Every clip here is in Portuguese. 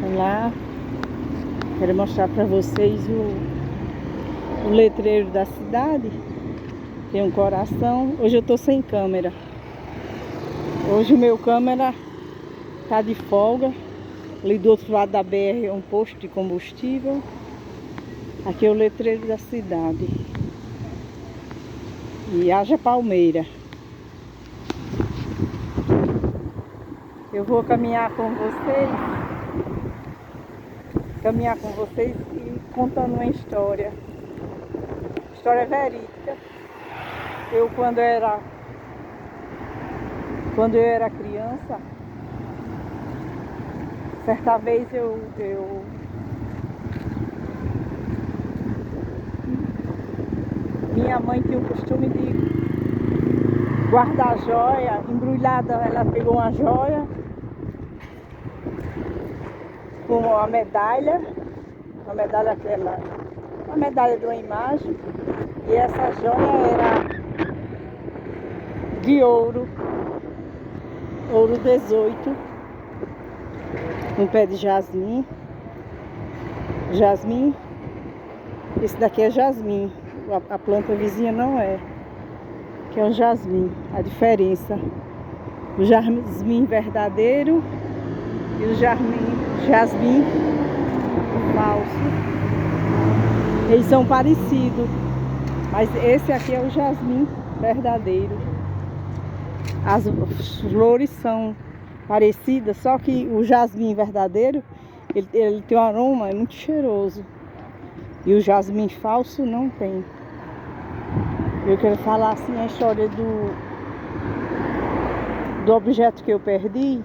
Olá, quero mostrar para vocês o letreiro da cidade. Tem um coração. Hoje eu tô sem câmera. Hoje o meu câmera tá de folga. Ali do outro lado da BR é um posto de combustível. Aqui é o letreiro da cidade. E haja palmeira. Eu vou caminhar com vocês. E contando uma história. História verídica. Eu quando eu era criança, certa vez minha mãe tinha o costume de guardar joia embrulhada. Ela pegou uma joia com uma medalha de uma imagem, e essa joia era de ouro 18, um pé de jasmim. Esse daqui é jasmim, a planta vizinha não é, que é o jasmim. A diferença, o jasmim verdadeiro e o jasmim falso, eles são parecidos, mas esse aqui é o jasmim verdadeiro. As flores são parecidas, só que o jasmim verdadeiro, ele tem um aroma, é muito cheiroso. E o jasmim falso não tem. Eu quero falar assim a história do objeto que eu perdi.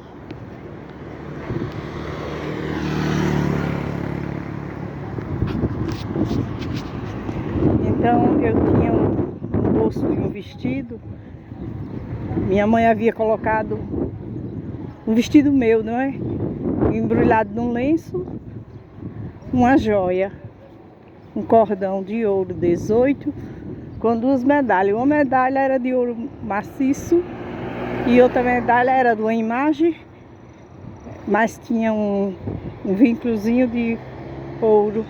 Então eu tinha um bolso de um vestido. Minha mãe havia colocado um vestido meu, não é? Embrulhado num lenço, uma joia, um cordão de ouro 18 com 2 medalhas. Uma medalha era de ouro maciço e outra medalha era de uma imagem, mas tinha um vínculozinho de ouro.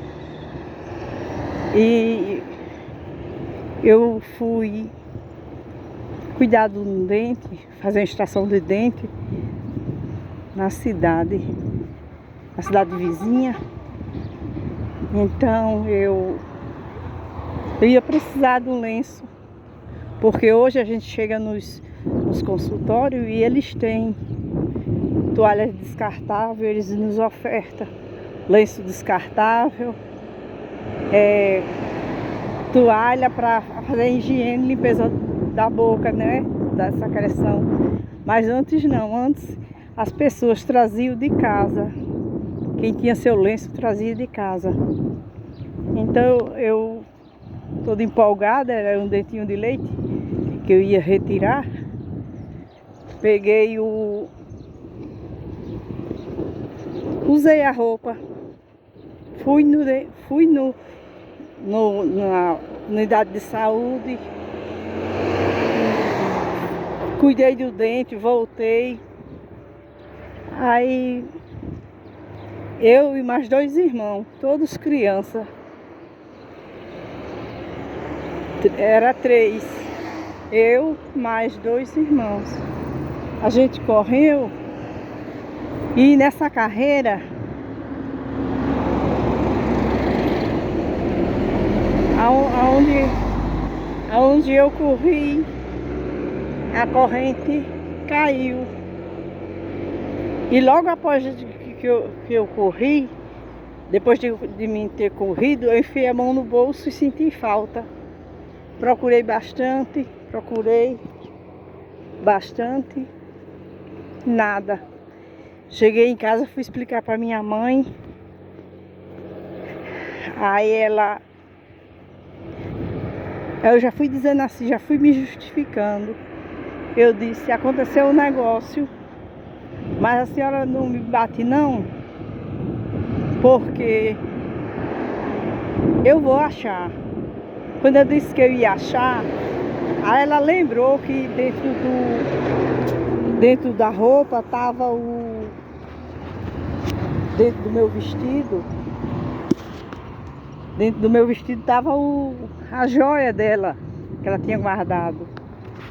E eu fui cuidar do dente, fazer uma extração de dente na cidade vizinha. Então eu ia precisar de um lenço, porque hoje a gente chega nos consultórios e eles têm toalhas descartáveis, eles nos ofertam lenço descartável, toalha para fazer higiene, limpeza da boca, né? Da secreção. Mas antes não, antes as pessoas traziam de casa. Quem tinha seu lenço trazia de casa. Então eu, toda empolgada, era um dentinho de leite que eu ia retirar. Peguei usei a roupa, fui na unidade de saúde, cuidei do dente, voltei. Aí eu e mais 2 irmãos, todos crianças, era 3, eu mais 2 irmãos. A gente correu e nessa carreira aonde eu corri, a corrente caiu. E logo após que eu corri, depois de mim ter corrido, eu enfiei a mão no bolso e senti falta. Procurei bastante, nada. Cheguei em casa, fui explicar para minha mãe. Aí eu já fui dizendo assim, já fui me justificando. Eu disse: aconteceu um negócio, mas a senhora não me bate não, porque eu vou achar. Quando eu disse que eu ia achar, aí ela lembrou que dentro da roupa tava dentro do meu vestido, estava a joia dela, que ela tinha guardado.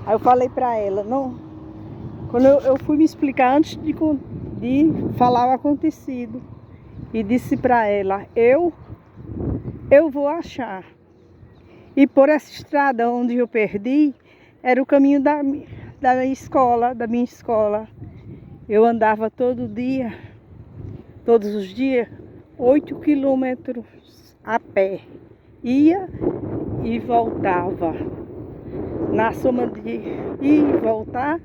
Aí eu falei para ela, não, quando eu fui me explicar antes de falar o acontecido, e disse para ela, eu vou achar. E por essa estrada onde eu perdi, era o caminho da minha escola. Eu andava todo dia, todos os dias, 8 quilômetros a pé. Ia e voltava. Na soma de ir e voltar,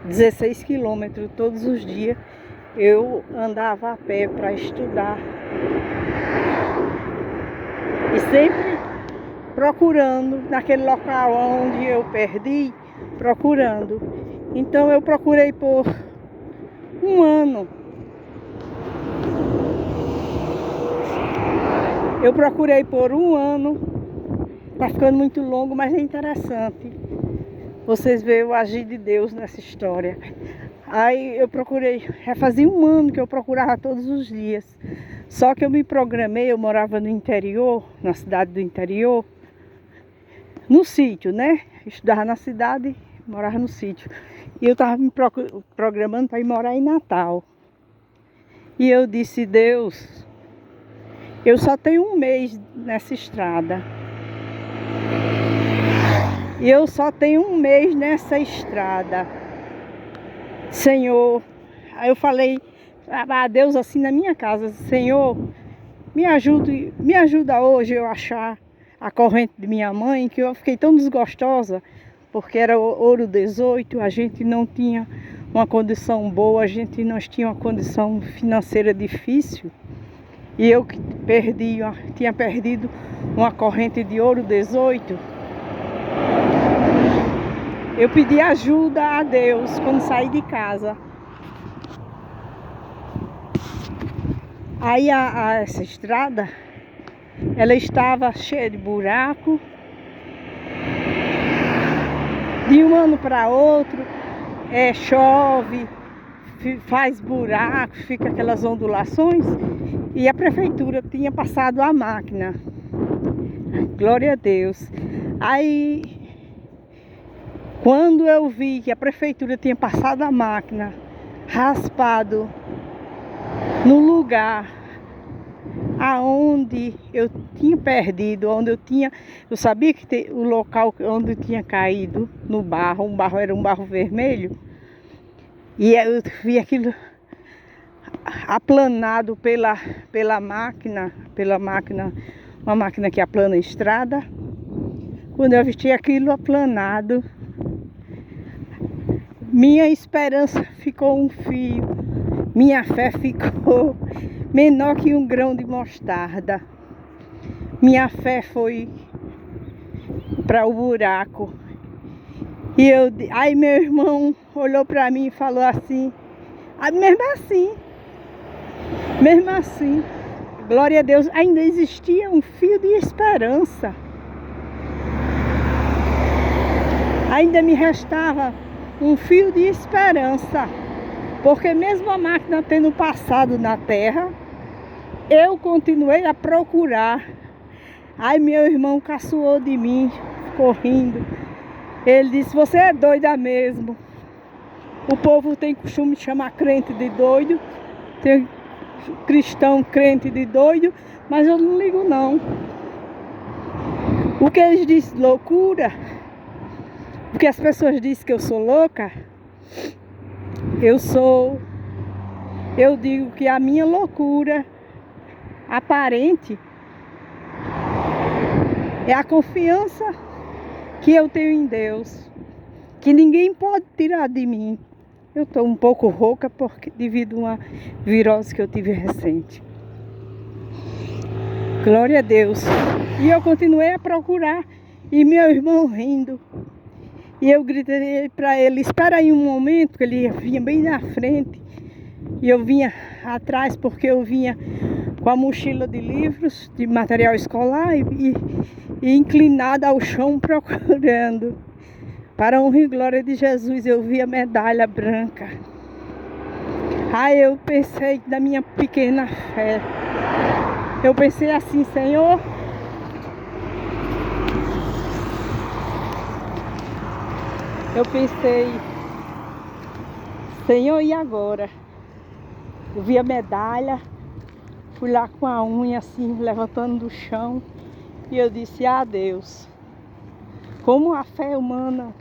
16 quilômetros todos os dias. Eu andava a pé para estudar. E sempre procurando, naquele local onde eu perdi, procurando. Então eu procurei por um ano. Eu procurei por um ano. Tá ficando muito longo, mas é interessante. Vocês veem o agir de Deus nessa história. Aí eu procurei, já fazia um ano que eu procurava todos os dias. Só que eu me programei, eu morava no interior, na cidade do interior, no sítio, né? Estudava na cidade, morava no sítio. E eu estava me programando para ir morar em Natal. E eu disse, Deus, eu só tenho um mês nessa estrada. E eu só tenho um mês nessa estrada. Senhor, aí eu falei a Deus assim na minha casa, Senhor, me ajuda hoje eu achar a corrente de minha mãe, que eu fiquei tão desgostosa, porque era ouro 18, a gente não tinha uma condição boa, nós tínhamos uma condição financeira difícil, e eu que tinha perdido uma corrente de ouro 18, eu pedi ajuda a Deus quando saí de casa. Aí essa estrada, ela estava cheia de buraco. De um ano para outro, chove, faz buraco, fica aquelas ondulações. E a prefeitura tinha passado a máquina. Glória a Deus. Aí, quando eu vi que a prefeitura tinha passado a máquina, raspado no lugar aonde eu tinha perdido, eu sabia que o local onde eu tinha caído no barro, era um barro vermelho, e eu vi aquilo aplanado pela máquina, uma máquina que aplana a estrada. Quando eu vi aquilo aplanado, minha esperança ficou um fio, minha fé ficou menor que um grão de mostarda. Minha fé foi para o buraco. E aí meu irmão olhou para mim e falou assim, mesmo assim, glória a Deus, ainda existia um fio de esperança. Ainda me restava um fio de esperança. Porque mesmo a máquina tendo passado na terra, eu continuei a procurar. Aí meu irmão caçoou de mim, correndo. Ele disse, você é doida mesmo. O povo tem costume de chamar crente de doido. Tem cristão crente de doido, mas eu não ligo não. O que eles dizem loucura, porque as pessoas dizem que eu sou louca, eu digo que a minha loucura aparente é a confiança que eu tenho em Deus, que ninguém pode tirar de mim. Eu estou um pouco rouca devido a uma virose que eu tive recente. Glória a Deus. E eu continuei a procurar, e meu irmão rindo. E eu gritei para ele, espera aí um momento, que ele vinha bem na frente. E eu vinha atrás, porque eu vinha com a mochila de livros, de material escolar, e inclinada ao chão procurando. Para a honra e glória de Jesus, eu vi a medalha branca. Aí eu pensei da minha pequena fé. Eu pensei assim, Senhor, eu pensei, Senhor, e agora? Eu vi a medalha, fui lá com a unha assim, levantando do chão, e eu disse, ah, Deus, como a fé humana,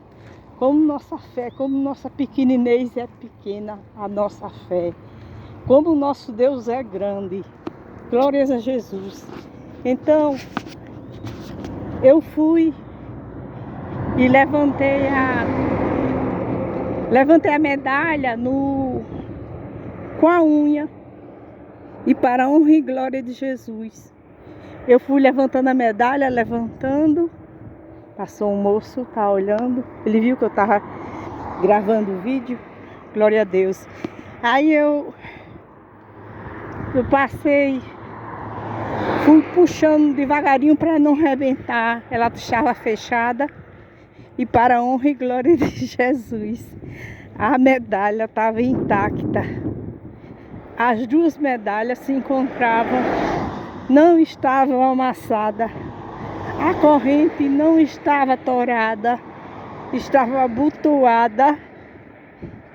como nossa fé, como nossa pequeninez é pequena, a nossa fé, como o nosso Deus é grande. Glórias a Jesus. Então, eu fui e levantei a medalha com a unha. E para a honra e glória de Jesus, eu fui levantando a medalha, levantando. Passou um moço, tá olhando. Ele viu que eu tava gravando o vídeo. Glória a Deus. Aí eu passei, fui puxando devagarinho para não arrebentar. Ela estava fechada. E para a honra e glória de Jesus, a medalha estava intacta. As duas medalhas se encontravam, não estavam amassadas. A corrente não estava torada, estava abotoada.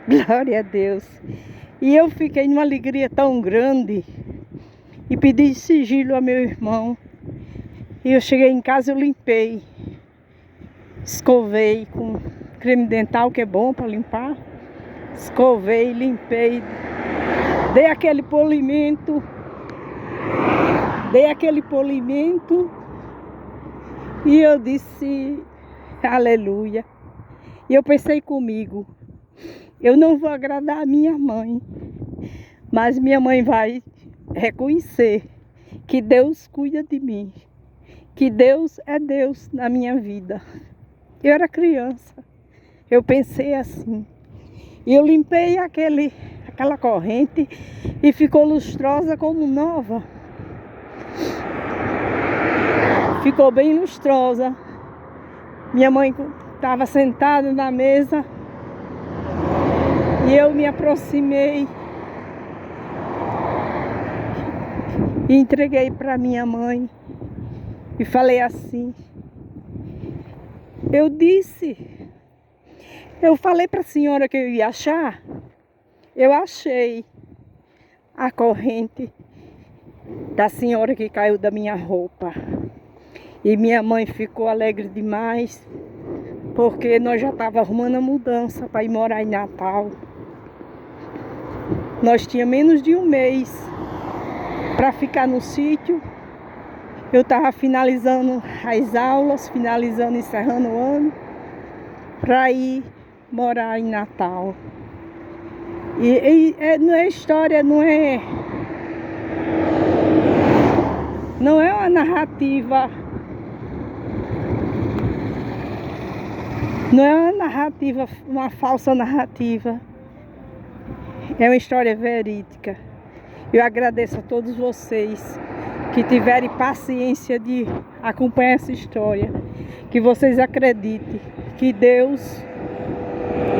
Glória a Deus. E eu fiquei numa alegria tão grande e pedi sigilo ao meu irmão. E eu cheguei em casa, eu limpei, escovei com creme dental, que é bom para limpar. Escovei, limpei, dei aquele polimento, e eu disse, aleluia. E eu pensei comigo, eu não vou agradar a minha mãe, mas minha mãe vai reconhecer que Deus cuida de mim, que Deus é Deus na minha vida. Eu era criança, eu pensei assim. E eu limpei aquela corrente e ficou lustrosa como nova. Ficou bem lustrosa. Minha mãe estava sentada na mesa e eu me aproximei e entreguei para minha mãe e falei assim. Eu falei para a senhora que eu ia achar. Eu achei a corrente da senhora que caiu da minha roupa. E minha mãe ficou alegre demais, porque nós já estávamos arrumando a mudança para ir morar em Natal. Nós tínhamos menos de um mês para ficar no sítio. Eu estava finalizando as aulas, encerrando o ano, para ir morar em Natal. Não é história, não é uma narrativa. Não é uma narrativa, uma falsa narrativa. É uma história verídica. Eu agradeço a todos vocês que tiverem paciência de acompanhar essa história. Que vocês acreditem que Deus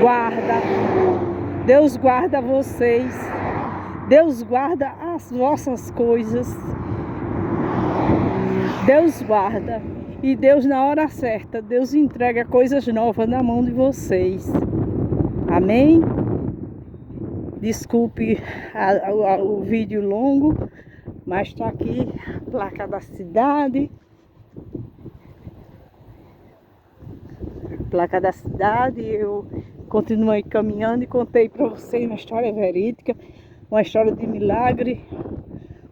guarda vocês. Deus guarda as vossas coisas. Deus guarda. E Deus, na hora certa, Deus entrega coisas novas na mão de vocês. Amém? Desculpe o vídeo longo, mas está aqui a placa da cidade. Placa da cidade. Eu continuei caminhando e contei para vocês uma história verídica, uma história de milagre.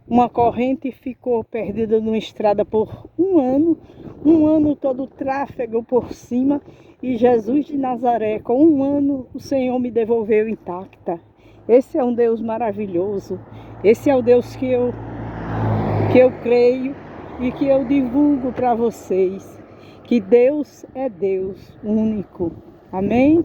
Uma corrente ficou perdida numa estrada por um ano todo o tráfego por cima, e Jesus de Nazaré, com um ano, o Senhor me devolveu intacta. Esse é um Deus maravilhoso, esse é o Deus que eu creio e que eu divulgo para vocês, que Deus é Deus único. Amém?